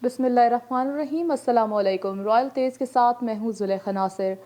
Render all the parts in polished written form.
बिस्मिल्लाहिर्रहमानिर्रहीम। अस्सलाम वालेकुम। रॉयल तेज के साथ मैं हूँ जुलेखा नासिर।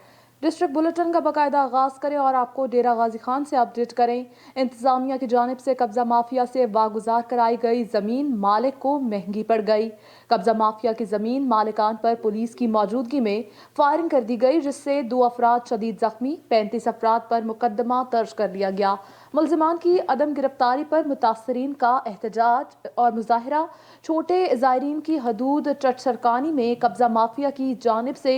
डिस्ट्रिक्ट बुलेटिन का बाकायदा आगाज़ करें और आपको डेरा गाजी खान से अपडेट करें। इंतजामिया की जानिब से कब्जा माफिया से वागुजार कराई गई ज़मीन मालिक को महंगी पड़ गई। कब्जा माफिया की ज़मीन मालिकान पर पुलिस की मौजूदगी में फायरिंग कर दी गई, जिससे 2 अफराद शदीद जख्मी, 35 अफराद पर मुकदमा दर्ज कर लिया गया। मुलजिमान की अदम गिरफ्तारी पर मुतासरीन का एहतजाज और मुजाहरा। छोटे ज़ायरीन की हदूद चट सरकानी में कब्जा माफिया की जानिब से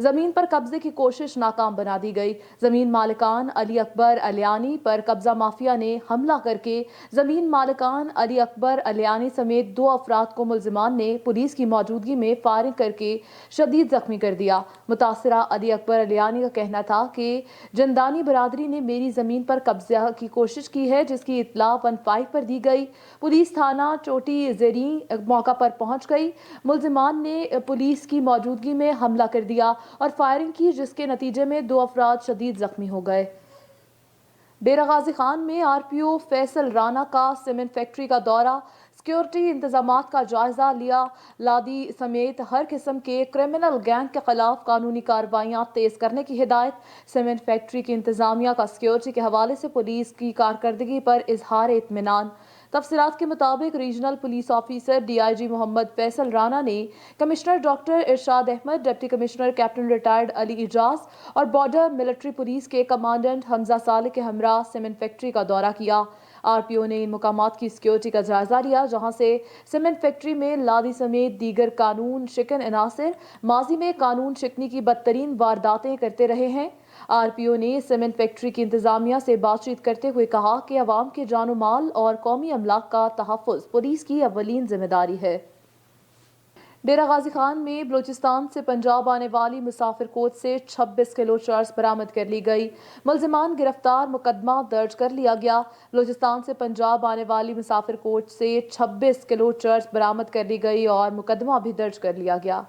ज़मीन पर कब्जे की कोशिश नाकाम बना दी गई। ज़मीन मालिकान अली अकबर अलियानी पर कब्जा माफिया ने हमला करके ज़मीन मालिकान अली अकबर अलियानी समेत 2 अफराद को मुलजिमान ने पुलिस की मौजूदगी में फायरिंग करके शदीद जख्मी कर दिया। मुतासरा अली अकबर अलियानी का कहना था कि जंदानी बरादरी ने मेरी ज़मीन पर कब्जा की कोशिश की है, जिसकी इत्तला 15 पर दी गई। पुलिस थाना चोटी ज़ेरी मौका पर पहुंच गई। मुलजिमान ने पुलिस की मौजूदगी में हमला कर दिया और फायरिंग की, जिसके नतीजे में 2 अफराद शदीद जख्मी हो गए। डेरा गाजी खान में आरपीओ फैसल राना का सीमेंट फैक्ट्री का दौरा, सिक्योरिटी इंतजामात का जायजा लिया। लादी समेत हर किस्म के क्रिमिनल गैंग के खिलाफ कानूनी कार्रवाइयां तेज करने की हिदायत। सीमेंट फैक्ट्री की इंतजामिया का सिक्योरिटी के हवाले से पुलिस की कारकर्दगी पर इजहार इत्मीनान। तफसीलात के मुताबिक regional police officer DIG Mohammad Faisal Rana ने commissioner doctor Irshad Ahmed, deputy commissioner captain retired Ali Ijaz और बॉर्डर मिलिट्री पुलिस के कमांडेंट हमजा साले के हमरा सीमेंट फैक्ट्री का दौरा किया। आरपीओ ने इन मुकामात की सिक्योरिटी का जायजा लिया, जहां से सीमेंट फैक्ट्री में लादी समेत दीगर कानून शिकन अनासर माजी में कानून शिकनी की बदतरीन वारदातें करते रहे हैं। आरपीओ ने सीमेंट फैक्ट्री की इंतजामिया से बातचीत करते हुए कहा कि अवाम के जानो माल और कौमी अमलाक का तहफ़्फ़ुज़ पुलिस की अव्वलीन जिम्मेदारी है। डेरा गाजी खान में बलूचिस्तान से पंजाब आने वाली मुसाफिर कोच से 26 किलो चर्स बरामद कर ली गई। मुलजिमान गिरफ्तार, मुकदमा दर्ज कर लिया गया। बलूचिस्तान से पंजाब आने वाली मुसाफिर कोच से 26 किलो चर्स बरामद कर ली गई और मुकदमा भी दर्ज कर लिया गया।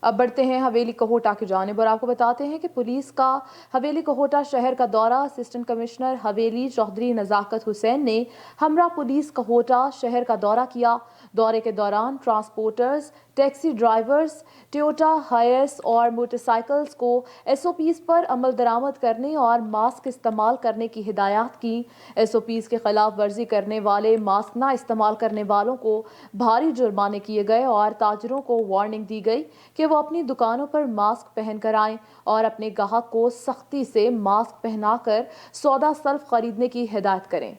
अब बढ़ते हैं हवेली कहोटा की जानिब और आपको बताते हैं कि पुलिस का हवेली कहोटा शहर का दौरा। असिस्टेंट कमिश्नर हवेली चौधरी नज़ाकत हुसैन ने हमरा पुलिस कहोटा शहर का दौरा किया। दौरे के दौरान ट्रांसपोर्टर्स, टैक्सी ड्राइवर्स, टोयोटा हायर्स और मोटरसाइकिल्स को SOPs पर अमल दरामद करने और मास्क इस्तेमाल करने की हिदायत की। SOPs के खिलाफ वर्जी करने वाले, मास्क ना इस्तेमाल करने वालों को भारी जुर्माने किए गए और ताजरों को वार्निंग दी गई कि वो अपनी दुकानों पर मास्क पहन कर आएं और अपने ग्राहक को सख्ती से मास्क पहनाकर सौदा सल्फ खरीदने की हिदायत करें।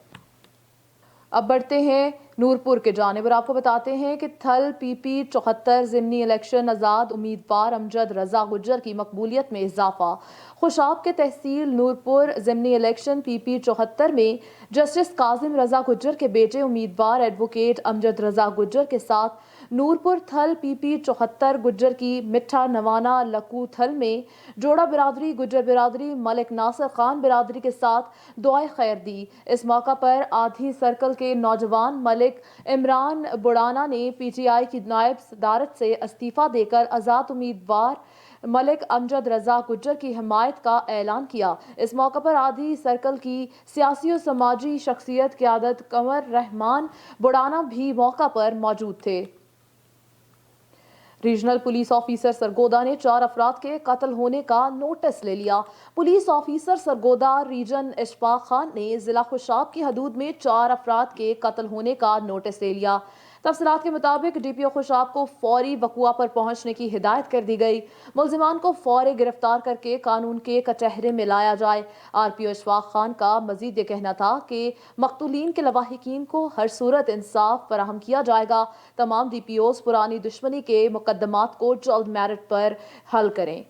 अब बढ़ते हैं नूरपुर के जानिब और आपको बताते हैं कि थल PP 74 ज़िमनी इलेक्शन आज़ाद उम्मीदवार अमजद रजा गुज्जर की मकबूलियत में इजाफा। खुशाब के तहसील नूरपुर ज़िमनी इलेक्शन PP 74 में जस्टिस काजिम रजा गुज्जर के बेटे उम्मीदवार एडवोकेट अमजद रजा गुज्जर के साथ नूरपुर थल PP 74 गुज्जर की मिठा नवाना लकू थल में जोड़ा बिरादरी, गुज्जर बिरादरी, मलिक नासिर खान बिरादरी के साथ दुआए खैर दी। इस मौका पर आधी सर्कल के नौजवान मलिक इमरान बुड़ाना ने PTI की नायब सदारत से इस्तीफा देकर आज़ाद उम्मीदवार मलिक अमजद रजा गुज्जर की हिमायत का ऐलान किया। इस मौका पर आधी सर्कल की सियासी और समाजी शख्सियत क़यादत कमर रहमान बुड़ाना भी मौका पर मौजूद थे। रीजनल पुलिस ऑफिसर सरगोदा ने 4 अफराद के कत्ल होने का नोटिस ले लिया। Police officer Sargodha region Ishfaq Khan ने जिला खुशाब की हदूद में 4 अफराद के कत्ल होने का नोटिस ले लिया। तफसीलात के मुताबिक DPO खुशाब को फौरी वकुआ पर पहुंचने की हिदायत कर दी गई। मुलजिमान को फौरी गिरफ्तार करके कानून के कटहरे में लाया जाए। RPO इशफाक खान का मजीद ये कहना था कि मकतूलीन के लवाहिकीन को हर सूरत इंसाफ फराहम किया जाएगा। तमाम DPOs पुरानी दुश्मनी के मुकदमात को जल्द मेरिट पर हल करें।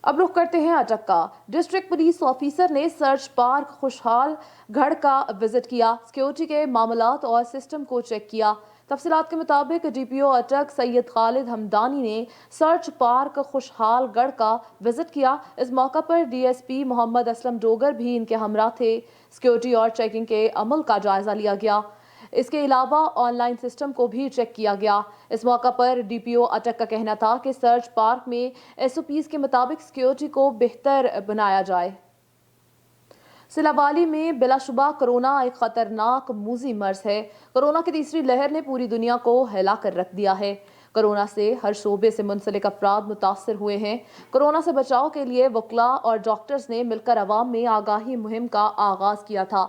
अब रुख करते हैं अटक। डिस्ट्रिक्ट पुलिस ऑफिसर ने सर्च पार्क खुशहाल गढ़ का विजिट किया, सिक्योरिटी के मामलात और सिस्टम को चेक किया। तफसीलात के मुताबिक DPO अटक सैयद खालिद हमदानी ने सर्च पार्क खुशहाल गढ़ का विजिट किया। इस मौका पर DSP मोहम्मद असलम डोगर भी इनके हमरा थे। सिक्योरिटी और चेकिंग के अमल का जायजा लिया गया। इसके अलावा ऑनलाइन सिस्टम को भी चेक किया गया। इस मौका पर DPO अटक का कहना था कि सर्च पार्क में SOPs के मुताबिक सिक्योरिटी को बेहतर बनाया जाए। सिलावाली में बिलाशुबा कोरोना एक खतरनाक मूजी मर्ज है। कोरोना की तीसरी लहर ने पूरी दुनिया को हिला कर रख दिया है। कोरोना से हर शोबे से मुंसलिक अफराद मुतासर हुए हैं। कोरोना से बचाव के लिए वकला और डॉक्टर्स ने मिलकर अवाम में आगाही मुहिम का आगाज किया था।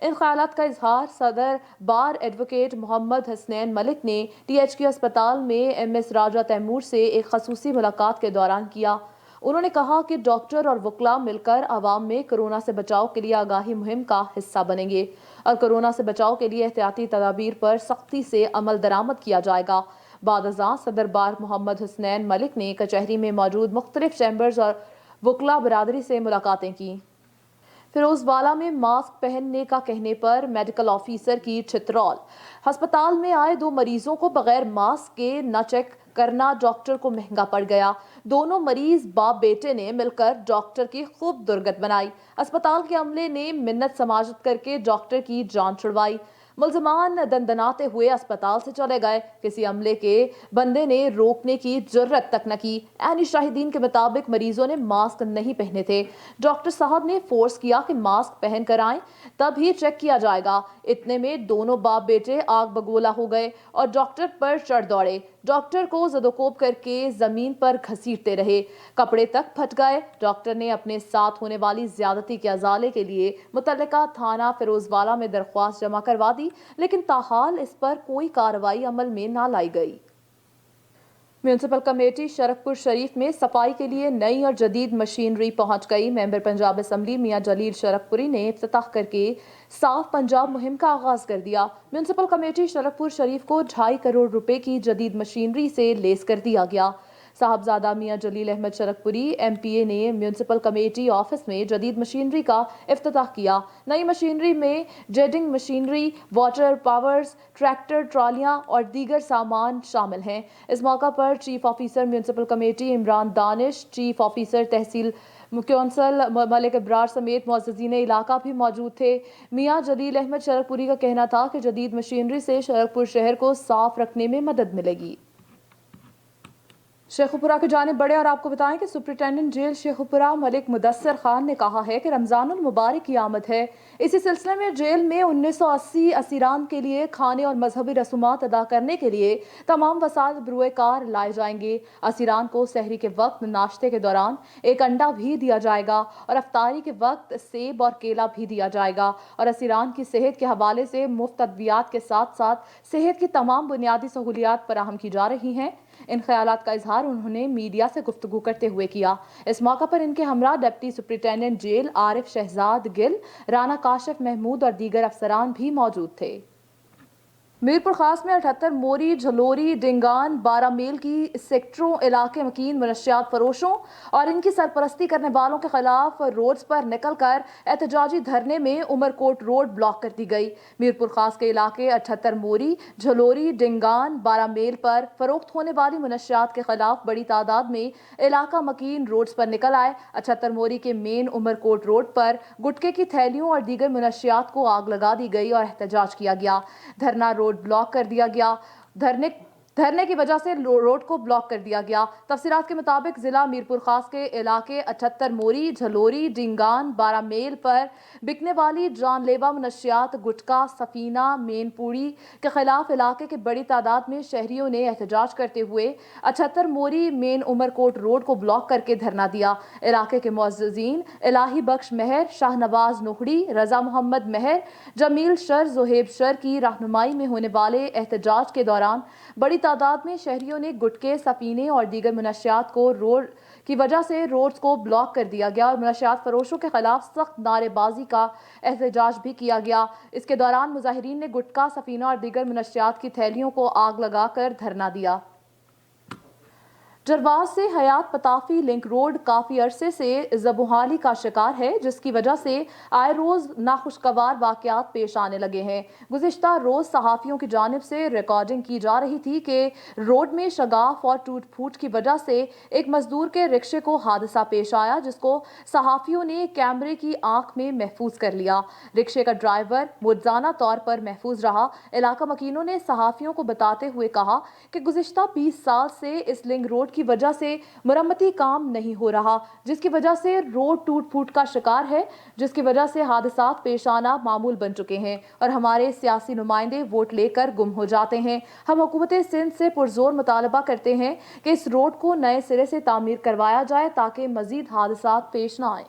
इन ख्यालात का इजहार सदर बार एडवोकेट मोहम्मद हसनैन मलिक ने THQ अस्पताल में MS राजा तैमूर से एक खसूसी मुलाकात के दौरान किया। उन्होंने कहा कि डॉक्टर और वकला मिलकर आवाम में कोरोना से बचाव के लिए आगाही मुहिम का हिस्सा बनेंगे और कोरोना से बचाव के लिए एहतियाती तदाबीर पर सख्ती से अमल दरामद किया जाएगा। बाद-अज़ां सदर बार मोहम्मद हसनैन मलिक ने कचहरी में मौजूद मुख्तलिफ चैम्बर्स और वकला बरादरी से मुलाकातें की। फिरोजवाला में मास्क पहनने का कहने पर मेडिकल ऑफिसर की छितरौल। अस्पताल में आए 2 मरीजों को बगैर मास्क के न चेक करना डॉक्टर को महंगा पड़ गया। दोनों मरीज बाप बेटे ने मिलकर डॉक्टर की खूब दुर्गत बनाई। अस्पताल के अमले ने मिन्नत समाजत करके डॉक्टर की जान छुड़वाई। मुल्ज़िमान दंदनाते हुए अस्पताल से चले गए। किसी अमले के बंदे ने रोकने की जुर्रत तक न की। ऐनी शाहिदीन के मुताबिक मरीजों ने मास्क नहीं पहने थे। डॉक्टर साहब ने फोर्स किया कि मास्क पहन कर आएं, तब ही चेक किया जाएगा। इतने में दोनों बाप बेटे आग बगोला हो गए और डॉक्टर पर चढ़ दौड़े। डॉक्टर को ज़दोकोब करके जमीन पर घसीटते रहे, कपड़े तक फट गए। डॉक्टर ने अपने साथ होने वाली ज्यादती के अजाले के लिए मुतल्लिका थाना फिरोजवाला में दरख्वास्त जमा करवा दी, लेकिन ताहाल इस पर कोई कार्रवाई अमल में ना लाई गई। म्यूनसिपल कमेटी शरफपुर शरीफ में सफाई के लिए नई और जदीद मशीनरी पहुंच गई। मेंबर पंजाब असम्बली मियां जलील शरफपुरी ने इफ्तिताह करके साफ पंजाब मुहिम का आगाज कर दिया। म्यूनसिपल कमेटी शरफपुर शरीफ को 2.5 करोड़ रुपए की जदीद मशीनरी से लेस कर दिया गया। साहबजादा मियां जलील अहमद शरफपुरी MPA ने म्यूनसिपल कमेटी ऑफिस में जदीद मशीनरी का इफ्तिताह किया। नई मशीनरी में jetting machinery, water bowsers, tractor, ट्रॉलियां और दीगर सामान शामिल हैं। इस मौका पर chief officer municipal committee Imran Danish, chief officer tehsil council Malik Ibrar समेत मुअज़्ज़िज़ीन इलाका भी मौजूद थे। मियां जलील अहमद शरफपुरी का कहना था कि जदीद मशीनरी से शरफपुर शहर को साफ रखने में मदद मिलेगी। शेखुपुरा की जानिब बढ़े और आपको बताएं कि सुप्रिंटेंडेंट जेल शेखुपुरा मलिक मुदस्सर खान ने कहा है कि रमजानुल मुबारक की आमद है। इसी सिलसिले में जेल में 1980 असीरान के लिए खाने और मजहबी रसूमात अदा करने के लिए तमाम वसाइल बरूए कार लाए जाएंगे। असीरान को सहरी के वक्त नाश्ते के दौरान एक अंडा भी दिया जाएगा और अफ्तारी के वक्त सेब और केला भी दिया जाएगा और असीरान की सेहत के हवाले से मुफ्त अद्वियात के साथ साथ सेहत की तमाम बुनियादी सहूलियात फराहम की जा रही हैं। इन ख्यालात का इजहार उन्होंने मीडिया से गुफ्तगू करते हुए किया। इस मौका पर इनके हमरा deputy superintendent jail Arif Shahzad Gill, Rana Kashif Mahmood और दीगर अफसरान भी मौजूद थे। मीरपुर खास में 78 मोरी, झलोरी, डिंगान, 12 मील की सेक्टरों इलाके मकीन मनशियात फरोशों और इनकी सरपरस्ती करने वालों के खिलाफ रोड्स पर निकलकर एहतजाजी धरने में उमरकोट रोड ब्लॉक कर दी गई। मीरपुर खास के इलाके 78 मोरी, झलोरी, डिंगान, 12 मील पर फरोख्त होने वाली मनशियात के खिलाफ बड़ी तादाद में इलाका मकीन रोड्स पर निकल आए। 78 मोरी के मेन उमरकोट रोड पर गुटके की थैलियों और दीगर मनशियात को आग लगा दी गई और एहतजाज किया गया। धरना रोड ब्लॉक कर दिया गया। धरने की वजह से रोड को ब्लॉक कर दिया गया। तफसीलात के मुताबिक जिला मीरपुर खास के इलाके 78 मोरी, झलोरी, डिंगान, 12 मील पर बिकने वाली जानलेवा मनशियात गुटका, सफीना, मेन पूड़ी के खिलाफ इलाके के बड़ी तादाद में शहरियों ने एहतजाज करते हुए 78 मोरी मेन उमरकोट रोड को ब्लॉक करके धरना दिया। इलाके के मुअज़्ज़िज़ीन इलाही बख्श महर, शाहनवाज नोहड़ी, रजा मोहम्मद महर, जमील शर, ज़ुहेब शर की रहनुमाई में होने वाले एहतजाज के दौरान बड़ी तादाद में शहरियों ने गुटके, सफीने और दीगर मनशियात को रोड की वजह से रोड्स को ब्लॉक कर दिया गया और मनशियात फरोशों के खिलाफ सख्त नारेबाजी का एहतजाज भी किया गया। इसके दौरान मुजाहिरीन ने गुटका, सफीना और दीगर मनशियात की थैलियों को आग लगाकर धरना दिया। जरवाज से हयात पताफी लिंक रोड काफी अरसे से ज़बूहाली का शिकार है, जिसकी वजह से आए रोज नाखुशगवार वाकयात पेश आने लगे हैं। गुज़िश्ता रोज सहाफ़ियों की जानिब से रिकॉर्डिंग की जा रही थी कि रोड में शगाफ और टूट फूट की वजह से एक मजदूर के रिक्शे को हादसा पेश आया, जिसको सहाफ़ियों ने कैमरे की आंख में महफूज कर लिया। रिक्शे का ड्राइवर मुआवजाना तौर पर महफूज रहा। इलाका मकीनों ने सहाफ़ियों को बताते हुए कहा कि गुज़िश्ता 20 साल से इस लिंक रोड की वजह से मरम्मती काम नहीं हो रहा, जिसकी वजह से रोड टूट फूट का शिकार है, जिसकी वजह से हादसात पेश आना मामूल बन चुके हैं और हमारे सियासी नुमाइंदे वोट लेकर गुम हो जाते हैं। हम हुकूमत सिंध से पुरजोर मुतालबा करते हैं कि इस रोड को नए सिरे से तामीर करवाया जाए ताकि मजीद हादसात पेश न आए।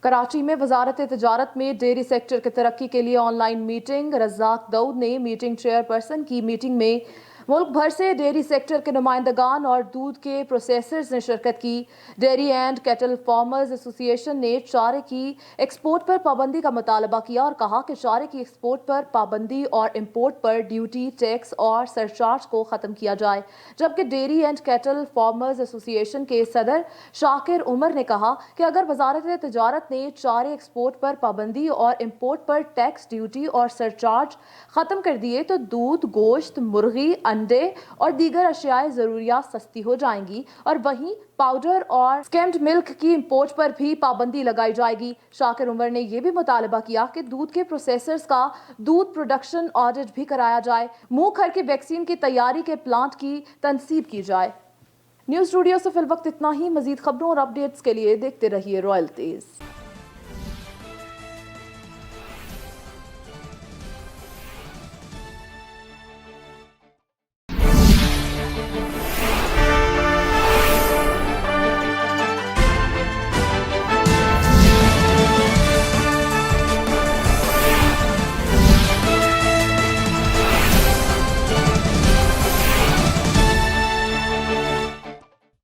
कराची में वजारत तिजारत में डेयरी सेक्टर की तरक्की के लिए ऑनलाइन मीटिंग। रज़ाक दाऊद ने मीटिंग चेयरपर्सन की मीटिंग में मुल्क भर से डेयरी सेक्टर के नुमाइंदगान और दूध के प्रोसेसर्स ने शिरकत की। Dairy and cattle farmers association ने चारे की एक्सपोर्ट पर पाबंदी का मुतालबा किया और कहा कि चारे की एक्सपोर्ट पर पाबंदी और इंपोर्ट पर ड्यूटी, टैक्स और सरचार्ज को ख़त्म किया जाए, जबकि dairy and cattle farmers association के सदर शाकिर उमर ने कहा कि अगर वजारत तिजारत ने चारे एक्सपोर्ट पर पाबंदी और इंपोर्ट पर टैक्स, ड्यूटी और सरचार्ज ख़त्म कर दिए तो दूध, गोश्त, मुर्गी, अंडे और दीगर अशियाए ज़रूरियात सस्ती हो जाएंगी और वहीं पाउडर और स्किम्ड मिल्क की इंपोर्ट पर भी पाबंदी लगाई जाएगी। शाकिर उमर ने यह भी मुतालबा किया कि दूध के प्रोसेसर्स का दूध प्रोडक्शन ऑडिट भी कराया जाए, मुंह खर की वैक्सीन की तैयारी के प्लांट की तनसीब की जाए। न्यूज़ स्टूडियो से फिल वक्त इतना ही। मजीद खबरों और अपडेट्स के लिए देखते रहिए रॉयल तेज।